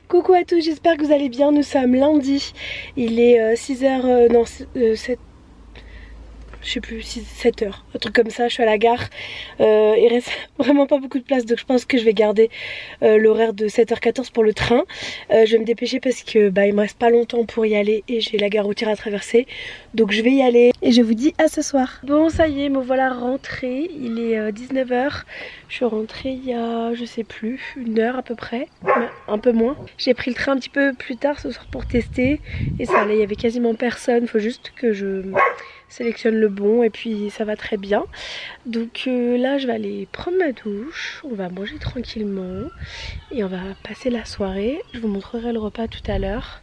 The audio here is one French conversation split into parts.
Coucou à tous, j'espère que vous allez bien, nous sommes lundi, il est 6h, non 7, je sais plus, 7h, un truc comme ça, je suis à la gare, il reste vraiment pas beaucoup de place donc je pense que je vais garder l'horaire de 7h14 pour le train. Je vais me dépêcher parce que il me reste pas longtemps pour y aller et j'ai la gare routière à traverser, donc je vais y aller et je vous dis à ce soir. Bon ça y est, me voilà rentrée, il est 19h, je suis rentrée il y a je sais plus, une heure à peu près, un peu moins. J'ai pris le train un petit peu plus tard ce soir pour tester et ça allait, il y avait quasiment personne, faut juste que je sélectionne le bon et puis ça va très bien. Donc là je vais aller prendre ma douche, on va manger tranquillement et on va passer la soirée. Je vous montrerai le repas tout à l'heure,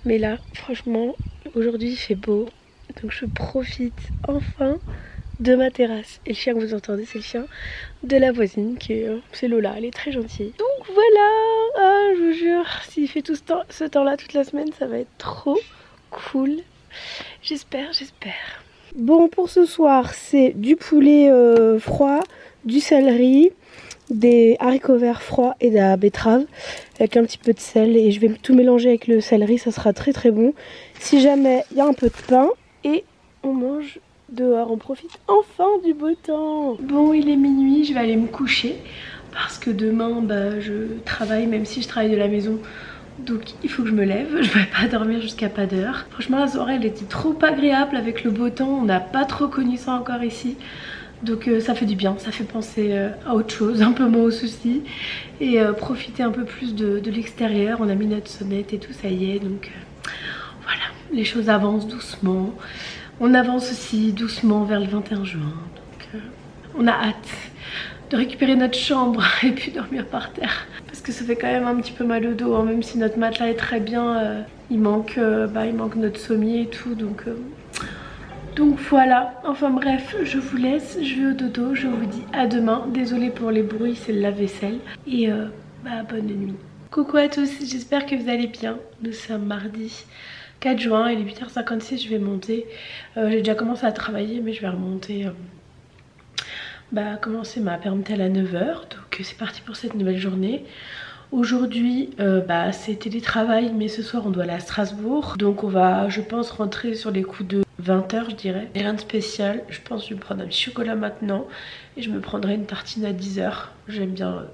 mais là franchement aujourd'hui il fait beau donc je profite enfin de ma terrasse. Et le chien que vous entendez, c'est le chien de la voisine qui est, c'est Lola, elle est très gentille. Donc voilà, ah, je vous jure, s'il fait tout ce temps-là toute la semaine, ça va être trop cool. J'espère. Bon, pour ce soir, c'est du poulet froid, du céleri, des haricots verts froids et de la betterave avec un petit peu de sel. Et je vais tout mélanger avec le céleri, ça sera très très bon. Si jamais il y a un peu de pain et on mange dehors, on profite enfin du beau temps. Bon, il est minuit, je vais aller me coucher parce que demain je travaille, même si je travaille de la maison. Donc il faut que je me lève, je ne vais pas dormir jusqu'à pas d'heure. Franchement la soirée elle était trop agréable avec le beau temps, on n'a pas trop connu ça encore ici. Donc ça fait du bien, ça fait penser à autre chose, un peu moins aux soucis. Et profiter un peu plus de l'extérieur, on a mis notre sonnette et tout, ça y est. Donc voilà, les choses avancent doucement. On avance aussi doucement vers le 21 juin. Donc on a hâte de récupérer notre chambre et puis dormir par terre. Parce que ça fait quand même un petit peu mal au dos, hein. Même si notre matelas est très bien, il manque notre sommier et tout. Donc voilà, enfin bref, je vous laisse, je vais au dodo, je vous dis à demain. Désolée pour les bruits, c'est le lave-vaisselle. Et bonne nuit. Coucou à tous, j'espère que vous allez bien. Nous sommes mardi 4 juin, il est 8h56, je vais monter. J'ai déjà commencé à travailler mais je vais remonter... commencer ma permtelle à 9h, donc c'est parti pour cette nouvelle journée. Aujourd'hui c'est télétravail mais ce soir on doit aller à Strasbourg, donc on va je pense rentrer sur les coups de 20h je dirais. Rien de spécial, je pense que je vais me prendre un petit chocolat maintenant et je me prendrai une tartine à 10h. J'aime bien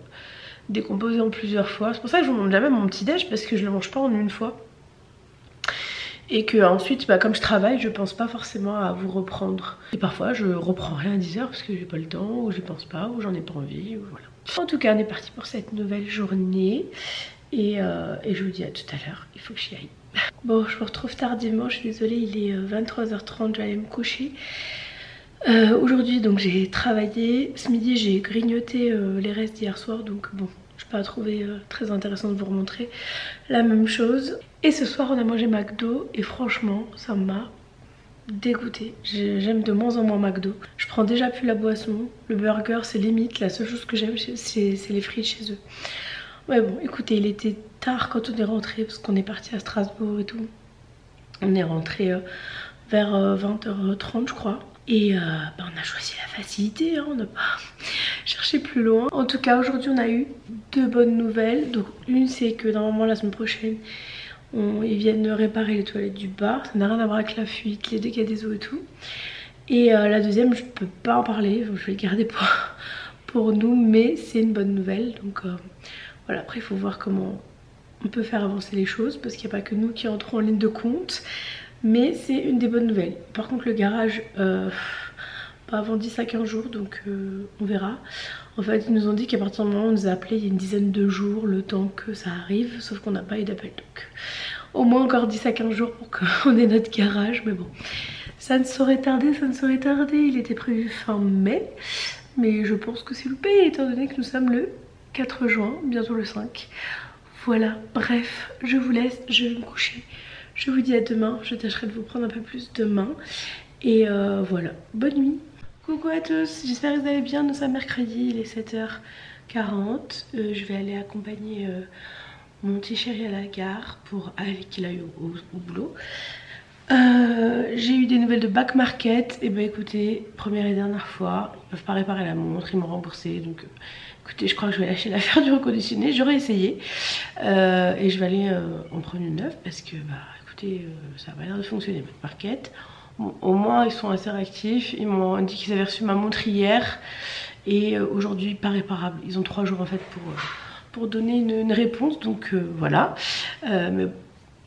décomposer en plusieurs fois, c'est pour ça que je vous montre jamais mon petit déj parce que je le mange pas en une fois. Et que ensuite, comme je travaille, je pense pas forcément à vous reprendre. Et parfois, je reprends rien à 10h parce que j'ai pas le temps, ou j'y pense pas, ou j'en ai pas envie, ou voilà. En tout cas, on est parti pour cette nouvelle journée. Et je vous dis à tout à l'heure, il faut que j'y aille. Bon, je me retrouve tardivement, je suis désolée, il est 23h30, je vais aller me coucher. Aujourd'hui, donc j'ai travaillé. Ce midi, j'ai grignoté les restes d'hier soir, donc bon. Je n'ai pas trouvé très intéressant de vous remontrer la même chose. Et ce soir on a mangé McDo et franchement ça m'a dégoûtée. J'aime de moins en moins McDo. Je prends déjà plus la boisson. Le burger c'est limite. La seule chose que j'aime c'est les frites chez eux. Ouais bon écoutez, il était tard quand on est rentré parce qu'on est parti à Strasbourg et tout. On est rentré vers 20h30 je crois. Et on a choisi la facilité, hein, on n'a pas cherché plus loin. En tout cas aujourd'hui on a eu deux bonnes nouvelles. Donc une c'est que normalement la semaine prochaine ils viennent réparer les toilettes du bar. Ça n'a rien à voir avec la fuite, les dégâts des eaux et tout. Et la deuxième je peux pas en parler, je vais le garder pour nous, mais c'est une bonne nouvelle. Donc voilà, après il faut voir comment on peut faire avancer les choses parce qu'il n'y a pas que nous qui entrons en ligne de compte. Mais c'est une des bonnes nouvelles. Par contre le garage, pas avant 10 à 15 jours, donc on verra. En fait ils nous ont dit qu'à partir du moment où on nous a appelé il y a une dizaine de jours, le temps que ça arrive, sauf qu'on n'a pas eu d'appel. Donc au moins encore 10 à 15 jours pour qu'on ait notre garage, mais bon. Ça ne saurait tarder, il était prévu fin mai. Mais je pense que c'est loupé étant donné que nous sommes le 4 juin, bientôt le 5. Voilà, bref, je vous laisse, je vais me coucher. Je vous dis à demain, je tâcherai de vous prendre un peu plus demain. Et voilà, bonne nuit. Coucou à tous, j'espère que vous allez bien. Nous sommes mercredi, il est 7h40. Je vais aller accompagner mon petit chéri à la gare pour qu'il aille au boulot. J'ai eu des nouvelles de Back Market. Et bah écoutez, première et dernière fois, ils peuvent pas réparer la montre, ils m'ont remboursé. Donc écoutez, je crois que je vais lâcher l'affaire du reconditionné. J'aurais essayé. Et je vais aller en prendre une neuve parce que bah écoutez, ça a pas l'air de fonctionner Back Market. Bon, au moins ils sont assez réactifs. Ils m'ont dit qu'ils avaient reçu ma montre hier. Et aujourd'hui pas réparable. Ils ont 3 jours en fait pour donner une réponse. Donc voilà.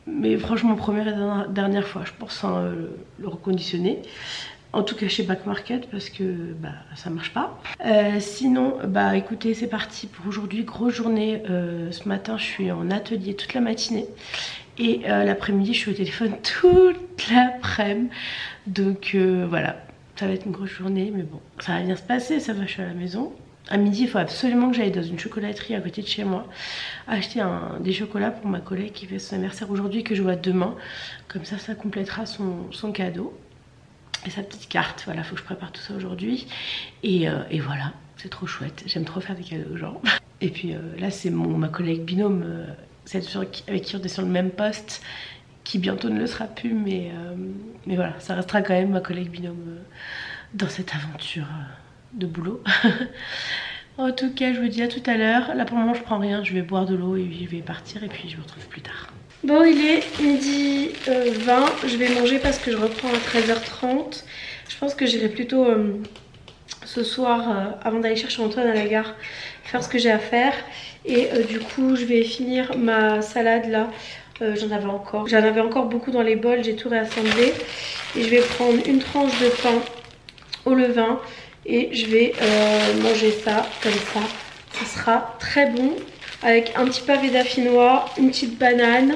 Mais franchement, première et dernière fois, je pense le reconditionner. En tout cas chez Back Market parce que bah, ça marche pas. Sinon, bah écoutez, c'est parti pour aujourd'hui. Grosse journée. Ce matin, je suis en atelier toute la matinée. Et l'après-midi, je suis au téléphone toute l'après-midi. Donc voilà, ça va être une grosse journée. Mais bon, ça va bien se passer, ça va, je suis à la maison. À midi, il faut absolument que j'aille dans une chocolaterie à côté de chez moi acheter des chocolats pour ma collègue qui fait son anniversaire aujourd'hui, que je vois demain. Comme ça complétera son cadeau et sa petite carte. Voilà, faut que je prépare tout ça aujourd'hui. Et voilà, c'est trop chouette. J'aime trop faire des cadeaux aux gens. Et puis là, c'est ma collègue binôme, celle avec qui on est sur le même poste, qui bientôt ne le sera plus. Mais voilà, ça restera quand même ma collègue binôme dans cette aventure de boulot. En tout cas, je vous dis à tout à l'heure. Là pour le moment, je prends rien. Je vais boire de l'eau et je vais partir. Et puis je vous retrouve plus tard. Bon, il est midi 20. Je vais manger parce que je reprends à 13h30. Je pense que j'irai plutôt ce soir, avant d'aller chercher Antoine à la gare, faire ce que j'ai à faire. Et du coup, je vais finir ma salade là. J'en avais encore beaucoup dans les bols. J'ai tout réassemblé. Et je vais prendre une tranche de pain au levain. Et je vais manger ça comme ça. Ça sera très bon. Avec un petit pavé d'affinois, une petite banane.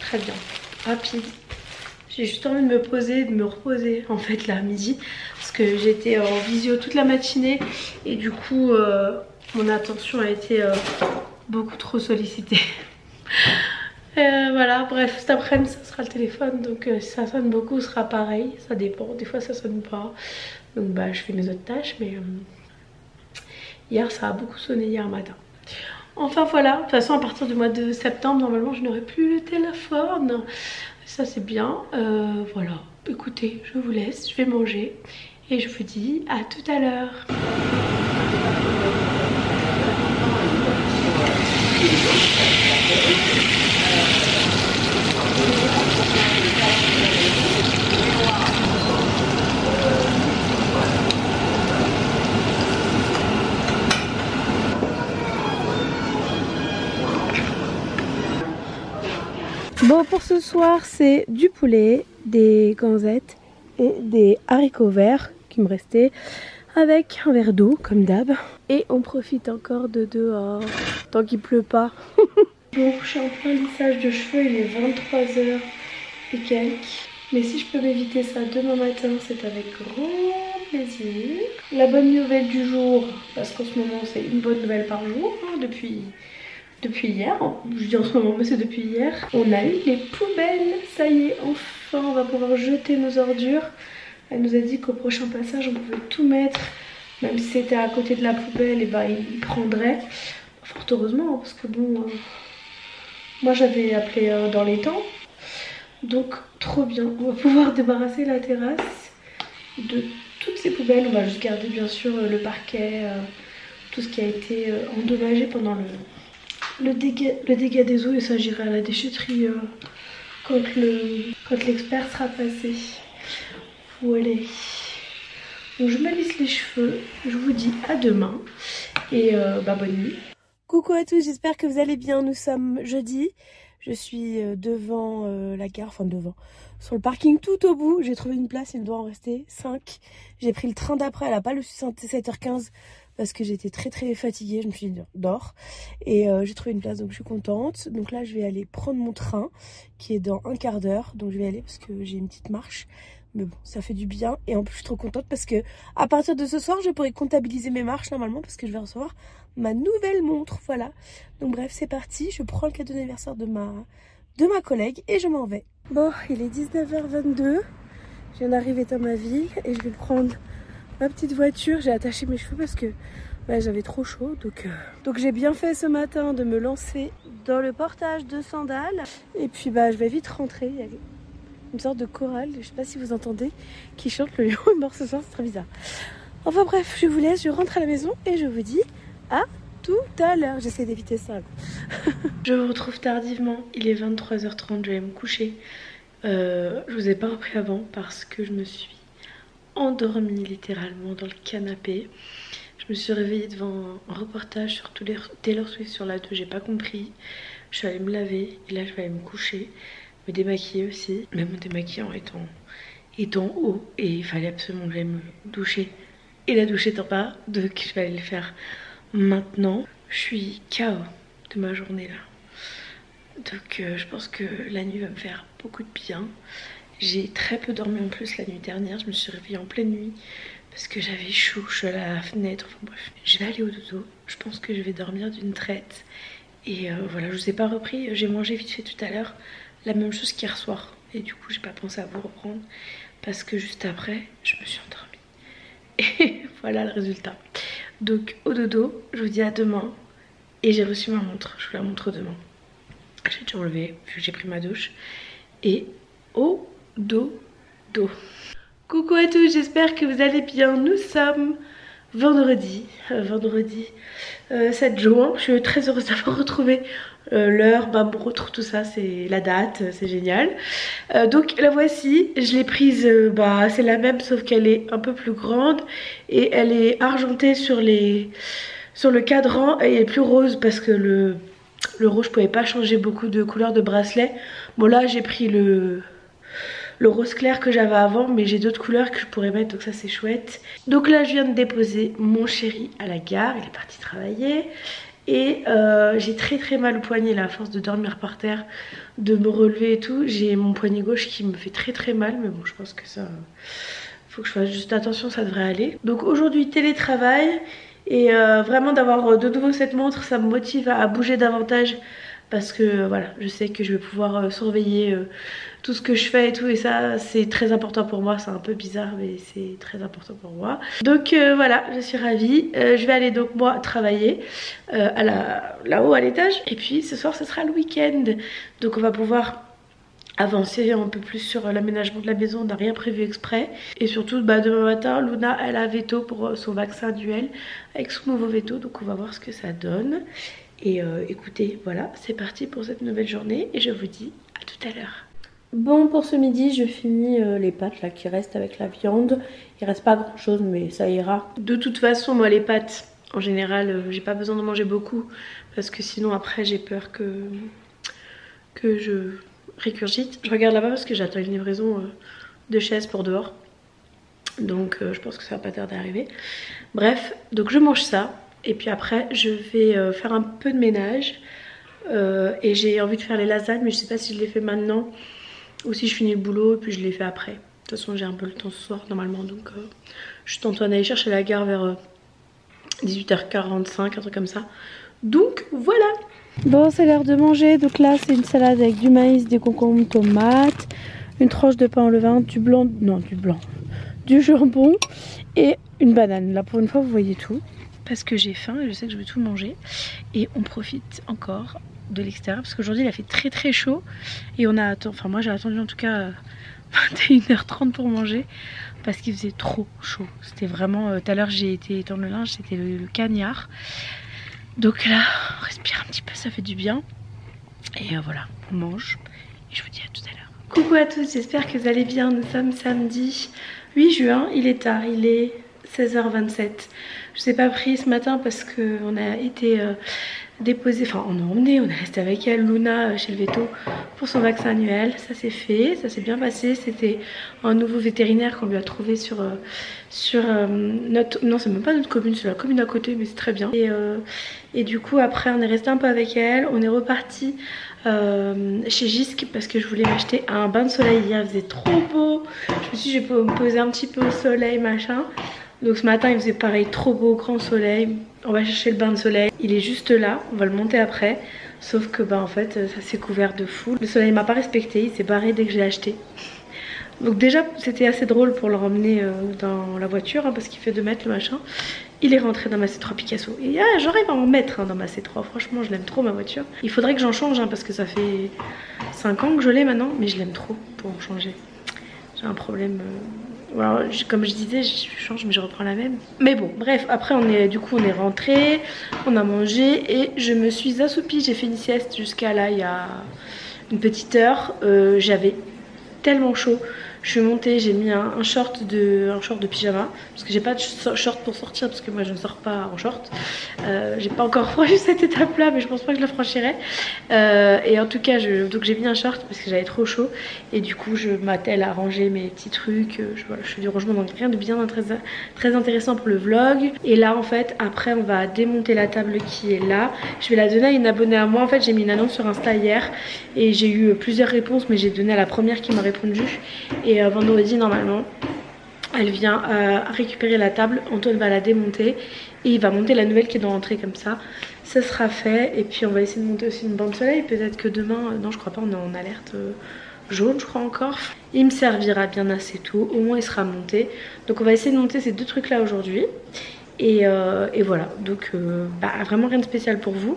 Très bien. Rapide. J'ai juste envie de me poser, de me reposer en fait là à midi. Parce que j'étais en visio toute la matinée. Et du coup, mon attention a été beaucoup trop sollicitée. Voilà, bref, cet après-midi ça sera le téléphone. Donc si ça sonne beaucoup, ce sera pareil. Ça dépend. Des fois ça sonne pas. Donc bah je fais mes autres tâches, mais hier ça a beaucoup sonné hier matin. Enfin voilà, de toute façon à partir du mois de septembre normalement je n'aurai plus le téléphone. Ça c'est bien. Voilà, écoutez, je vous laisse, je vais manger et je vous dis à tout à l'heure. Bon, pour ce soir, c'est du poulet, des ganzettes et des haricots verts qui me restaient avec un verre d'eau, comme d'hab. Et on profite encore de dehors, tant qu'il pleut pas. Bon, je suis en plein lissage de cheveux, il est 23h et quelques. Mais si je peux m'éviter ça demain matin, c'est avec grand plaisir. La bonne nouvelle du jour, parce qu'en ce moment, c'est une bonne nouvelle par jour, hein, depuis hier, je dis en ce moment mais c'est depuis hier, on a eu les poubelles, ça y est, enfin on va pouvoir jeter nos ordures. Elle nous a dit qu'au prochain passage on pouvait tout mettre, même si c'était à côté de la poubelle, et ben il prendrait. Fort heureusement, parce que bon, moi j'avais appelé dans les temps, donc trop bien, on va pouvoir débarrasser la terrasse de toutes ces poubelles. On va juste garder bien sûr le parquet, tout ce qui a été endommagé pendant le dégât des eaux, et ça j'irai à la déchetterie quand l'expert sera passé. Voilà. Donc je me lisse les cheveux, je vous dis à demain et bah bonne nuit. Coucou à tous, j'espère que vous allez bien. Nous sommes jeudi, je suis devant la gare, enfin devant, sur le parking tout au bout. J'ai trouvé une place, il doit en rester 5. J'ai pris le train d'après, elle a pas le 7h15 parce que j'étais très fatiguée, je me suis dit dors. Et j'ai trouvé une place, donc je suis contente. Donc là je vais aller prendre mon train qui est dans un quart d'heure, donc je vais aller parce que j'ai une petite marche. Mais bon, ça fait du bien et en plus je suis trop contente parce que à partir de ce soir je pourrai comptabiliser mes marches normalement parce que je vais recevoir ma nouvelle montre, voilà. Donc bref, c'est parti, je prends le cadeau d'anniversaire de ma collègue et je m'en vais. Bon, il est 19h22, je viens d'arriver dans ma ville et je vais prendre ma petite voiture. J'ai attaché mes cheveux parce que bah, j'avais trop chaud, donc j'ai bien fait ce matin de me lancer dans le portage de sandales. Et puis bah je vais vite rentrer, une sorte de chorale, je sais pas si vous entendez, qui chante le lion est mort ce soir, c'est très bizarre. Enfin bref, je vous laisse, je rentre à la maison et je vous dis à tout à l'heure. J'essaie d'éviter ça. Je vous retrouve tardivement, il est 23h30, je vais me coucher. Je vous ai pas repris avant parce que je me suis endormie littéralement dans le canapé. Je me suis réveillée devant un reportage sur tous les Taylor Swift sur la 2, j'ai pas compris. Je suis allée me laver et là je vais aller me coucher, me démaquiller aussi. Mais mon démaquillant est en haut et il fallait absolument que j'aille me doucher. Et la douche est en bas, donc je vais aller le faire maintenant. Je suis KO de ma journée là. Donc je pense que la nuit va me faire beaucoup de bien. J'ai très peu dormi en plus la nuit dernière, je me suis réveillée en pleine nuit parce que j'avais chaud, je suis allée à la fenêtre, enfin bref. Je vais aller au dodo, je pense que je vais dormir d'une traite. Et voilà, je vous ai pas repris, j'ai mangé vite fait tout à l'heure, la même chose qu'hier soir. Et du coup j'ai pas pensé à vous reprendre parce que juste après, je me suis endormie. Et voilà le résultat. Donc au dodo, je vous dis à demain. Et j'ai reçu ma montre, je vous la montre demain. J'ai déjà enlevé, vu que j'ai pris ma douche. Et au dodo. Coucou à tous, j'espère que vous allez bien. Nous sommes vendredi 7 juin. Je suis très heureuse d'avoir retrouvé l'heure, mon retour, tout ça, c'est la date, c'est génial. Donc la voici, je l'ai prise, c'est la même sauf qu'elle est un peu plus grande et elle est argentée sur le cadran et elle est plus rose parce que le rose je pouvais pas changer beaucoup de couleur de bracelet. Bon là j'ai pris le rose clair que j'avais avant, mais j'ai d'autres couleurs que je pourrais mettre, donc ça c'est chouette. Donc là je viens de déposer mon chéri à la gare, il est parti travailler. Et j'ai très mal au poignet là, à force de dormir par terre, de me relever et tout. J'ai mon poignet gauche qui me fait très mal, mais bon je pense que ça... faut que je fasse juste attention, ça devrait aller. Donc aujourd'hui télétravail, et vraiment d'avoir de nouveau cette montre, ça me motive à bouger davantage. Parce que voilà, je sais que je vais pouvoir surveiller tout ce que je fais et tout. Et ça, c'est très important pour moi. C'est un peu bizarre, mais c'est très important pour moi. Donc voilà, je suis ravie. Je vais aller donc moi travailler là-haut à l'étage. Et puis ce soir, ce sera le week-end. Donc on va pouvoir avancer un peu plus sur l'aménagement de la maison. On n'a rien prévu exprès. Et surtout, demain matin, Luna, elle a veto pour son vaccin annuel avec son nouveau veto. Donc on va voir ce que ça donne. Et écoutez, voilà, c'est parti pour cette nouvelle journée et je vous dis à tout à l'heure. Bon, pour ce midi, je finis les pâtes là qui restent avec la viande. Il reste pas grand chose, mais ça ira. De toute façon, moi les pâtes, en général, j'ai pas besoin de manger beaucoup parce que sinon après j'ai peur que je régurgite. Je regarde là-bas parce que j'attends une livraison de chaises pour dehors. Donc je pense que ça va pas tarder à arriver. Bref, donc je mange ça. Et puis après je vais faire un peu de ménage et j'ai envie de faire les lasagnes, mais je sais pas si je les fais maintenant ou si je finis le boulot et puis je les fais après. De toute façon j'ai un peu le temps ce soir normalement, donc je suis en train d'aller chercher la gare vers 18h45, un truc comme ça. Donc voilà. Bon, c'est l'heure de manger. Donc là c'est une salade avec du maïs, des concombres, tomates, une tranche de pain au levain, du jambon et une banane. Là pour une fois vous voyez tout. Parce que j'ai faim et je sais que je vais tout manger. Et on profite encore de l'extérieur parce qu'aujourd'hui il a fait très chaud. Et on a attendu, enfin moi j'ai attendu en tout cas 21h30 pour manger parce qu'il faisait trop chaud. C'était vraiment, tout à l'heure j'ai été étendre le linge, c'était le cagnard. Donc là on respire un petit peu, ça fait du bien. Et voilà, on mange et je vous dis à tout à l'heure. Coucou à tous, j'espère que vous allez bien. Nous sommes samedi 8 juin, il est tard, il est 16h27. Je ne vous ai pas pris ce matin parce qu'on a été déposé, enfin on est resté avec elle, Luna, chez le veto pour son vaccin annuel. Ça s'est fait, ça s'est bien passé. C'était un nouveau vétérinaire qu'on lui a trouvé sur notre... Non, c'est même pas notre commune, c'est la commune à côté, mais c'est très bien. Et du coup après on est resté un peu avec elle. On est reparti chez Gisque parce que je voulais m'acheter un bain de soleil. Hier il faisait trop beau. Je me suis dit je vais me poser un petit peu au soleil machin. Donc ce matin il faisait pareil, trop beau, grand soleil. On va chercher le bain de soleil. Il est juste là, on va le monter après. Sauf que en fait ça s'est couvert de fou. Le soleil m'a pas respecté, il s'est barré dès que je l'ai acheté. Donc déjà c'était assez drôle pour le ramener dans la voiture parce qu'il fait 2 mètres le machin. Il est rentré dans ma C3 Picasso. Et j'arrive à en mettre dans ma C3. Franchement je l'aime trop ma voiture. Il faudrait que j'en change parce que ça fait 5 ans que je l'ai maintenant, mais je l'aime trop pour en changer. J'ai un problème... Alors, comme je disais, je change mais je reprends la même. Mais bon, bref, après du coup on est rentré, on a mangé et je me suis assoupie. J'ai fait une sieste jusqu'à là, il y a une petite heure. J'avais tellement chaud. Je suis montée, j'ai mis un short de pyjama parce que j'ai pas de short pour sortir parce que moi je ne sors pas en short. J'ai pas encore franchi cette étape là mais je pense pas que je la franchirai. Et en tout cas donc j'ai mis un short parce que j'avais trop chaud et du coup je m'attelle à ranger mes petits trucs. Voilà, je fais du rangement donc rien de bien très intéressant pour le vlog. Et là en fait après on va démonter la table qui est là. Je vais la donner à une abonnée à moi. En fait j'ai mis une annonce sur Insta hier et j'ai eu plusieurs réponses mais j'ai donné à la première qui m'a répondu. Et vendredi normalement elle vient récupérer la table, Antoine va la démonter et il va monter la nouvelle qui est dans l'entrée comme ça sera fait. Et puis on va essayer de monter aussi une bande soleil, peut-être que demain, non je crois pas, on est en alerte jaune je crois encore. Il me servira bien assez tôt, au moins il sera monté. Donc on va essayer de monter ces deux trucs là aujourd'hui. Et voilà, donc vraiment rien de spécial pour vous.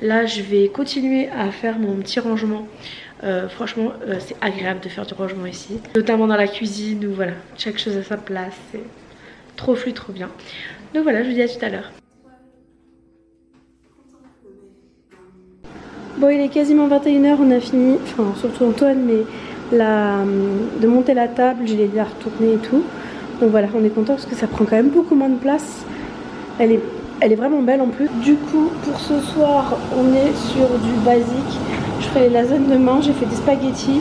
Là je vais continuer à faire mon petit rangement. Franchement c'est agréable de faire du rangement ici, notamment dans la cuisine où voilà, chaque chose à sa place, c'est trop fluide, trop bien. Donc voilà, je vous dis à tout à l'heure. Bon il est quasiment 21 h, on a fini, enfin surtout Antoine, mais de monter la table, je l'ai bien retournée et tout. Donc voilà, on est content parce que ça prend quand même beaucoup moins de place. Elle est vraiment belle en plus. Du coup pour ce soir on est sur du basique. Je ferai les lasagnes demain, j'ai fait des spaghettis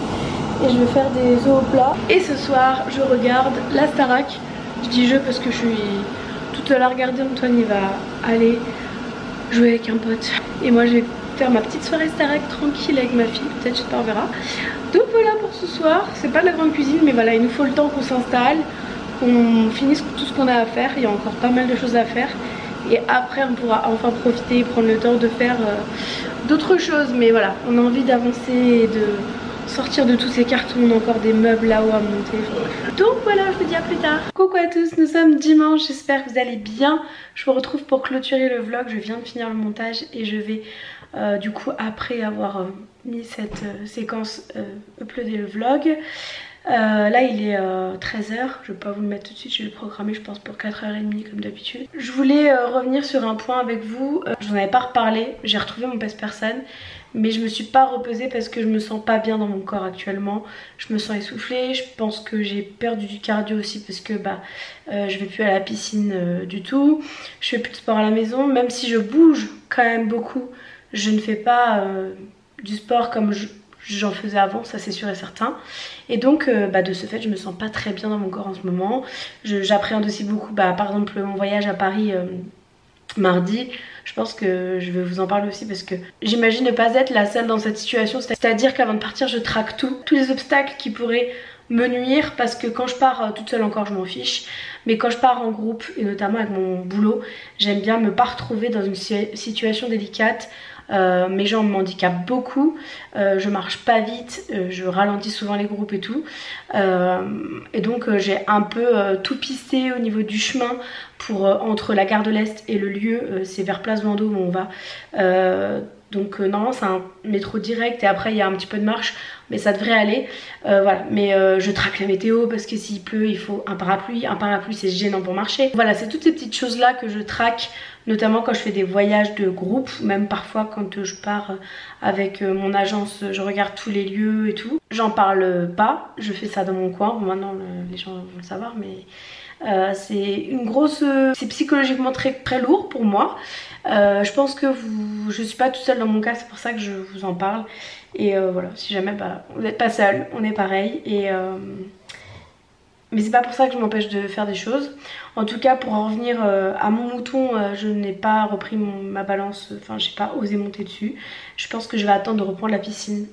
et je vais faire des œufs au plat. Et ce soir je regarde la Starac. Je dis je parce que je suis toute seule à regarder. Antoine il va aller jouer avec un pote et moi je vais faire ma petite soirée Starac tranquille avec ma fille, peut-être, j'espère, on verra. Donc voilà pour ce soir, c'est pas de la grande cuisine mais voilà, il nous faut le temps qu'on s'installe, qu'on finisse tout ce qu'on a à faire. Il y a encore pas mal de choses à faire et après on pourra enfin profiter et prendre le temps de faire d'autres choses. Mais voilà, on a envie d'avancer et de sortir de tous ces cartons. On a encore des meubles là-haut à monter. Donc voilà, je vous dis à plus tard. Coucou à tous, nous sommes dimanche, j'espère que vous allez bien. Je vous retrouve pour clôturer le vlog. Je viens de finir le montage et je vais du coup après avoir mis cette séquence uploader le vlog. Là il est 13 h, je vais pas vous le mettre tout de suite, je vais le programmer je pense pour 4h30 comme d'habitude. Je voulais revenir sur un point avec vous, je n'en avais pas reparlé, j'ai retrouvé mon pèse-personne mais je me suis pas reposée parce que je me sens pas bien dans mon corps actuellement. Je me sens essoufflée, je pense que j'ai perdu du cardio aussi parce que je vais plus à la piscine du tout. Je fais plus de sport à la maison, même si je bouge quand même beaucoup, je ne fais pas du sport comme j'en faisais avant, ça c'est sûr et certain. Et donc de ce fait je me sens pas très bien dans mon corps en ce moment. J'appréhende aussi beaucoup par exemple mon voyage à Paris mardi. Je pense que je vais vous en parler aussi parce que j'imagine ne pas être la seule dans cette situation. C'est-à-dire qu'avant de partir je traque tous les obstacles qui pourraient me nuire, parce que quand je pars toute seule encore je m'en fiche, mais quand je pars en groupe et notamment avec mon boulot, j'aime bien me pas retrouver dans une situation délicate. Mes jambes m'handicapent beaucoup, je marche pas vite, je ralentis souvent les groupes et tout, et donc j'ai un peu tout pisté au niveau du chemin pour entre la gare de l'Est et le lieu, c'est vers Place Vendôme où on va. Donc normalement c'est un métro direct et après il y a un petit peu de marche, mais ça devrait aller. Voilà, mais je traque la météo parce que s'il pleut il faut un parapluie. Un parapluie c'est gênant pour marcher. Voilà, c'est toutes ces petites choses là que je traque, notamment quand je fais des voyages de groupe, même parfois quand je pars avec mon agence, je regarde tous les lieux et tout. J'en parle pas, je fais ça dans mon coin. Bon, maintenant les gens vont le savoir, mais c'est une grosse... c'est psychologiquement très lourd pour moi. Je pense que je suis pas toute seule dans mon cas, c'est pour ça que je vous en parle. Et voilà, si jamais vous n'êtes pas seul, on est pareil. Et mais c'est pas pour ça que je m'empêche de faire des choses. En tout cas, pour en revenir à mon mouton, je n'ai pas repris ma balance, enfin j'ai pas osé monter dessus. Je pense que je vais attendre de reprendre la piscine,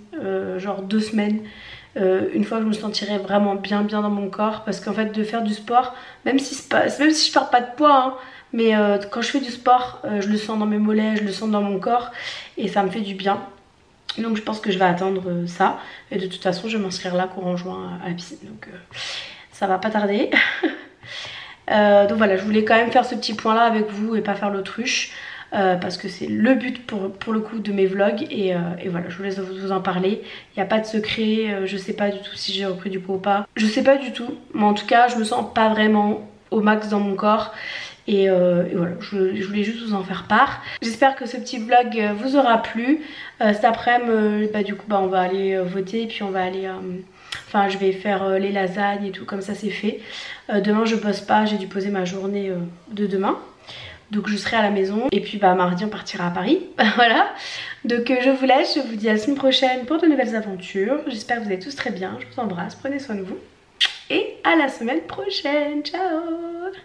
genre 2 semaines. Une fois que je me sentirai vraiment bien dans mon corps, parce qu'en fait de faire du sport, même si je perds pas de poids hein, mais quand je fais du sport, je le sens dans mes mollets, je le sens dans mon corps et ça me fait du bien. Donc je pense que je vais attendre ça, et de toute façon je vais m'inscrire là courant juin à la piscine, donc ça va pas tarder. Donc voilà, je voulais quand même faire ce petit point là avec vous et pas faire l'autruche. parce que c'est le but pour le coup de mes vlogs et voilà, je voulais vous en parler. Il n'y a pas de secret, je sais pas du tout si j'ai repris du poids ou pas, je sais pas du tout, mais en tout cas je me sens pas vraiment au max dans mon corps. Et voilà, je voulais juste vous en faire part. J'espère que ce petit vlog vous aura plu. Cet après-midi, du coup on va aller voter et puis on va aller... Enfin je vais faire les lasagnes et tout, comme ça c'est fait. Demain je bosse pas, j'ai dû poser ma journée de demain. Donc je serai à la maison et puis mardi on partira à Paris. Voilà. Donc je vous laisse, je vous dis à la semaine prochaine pour de nouvelles aventures. J'espère que vous allez tous très bien, je vous embrasse, prenez soin de vous. Et à la semaine prochaine, ciao.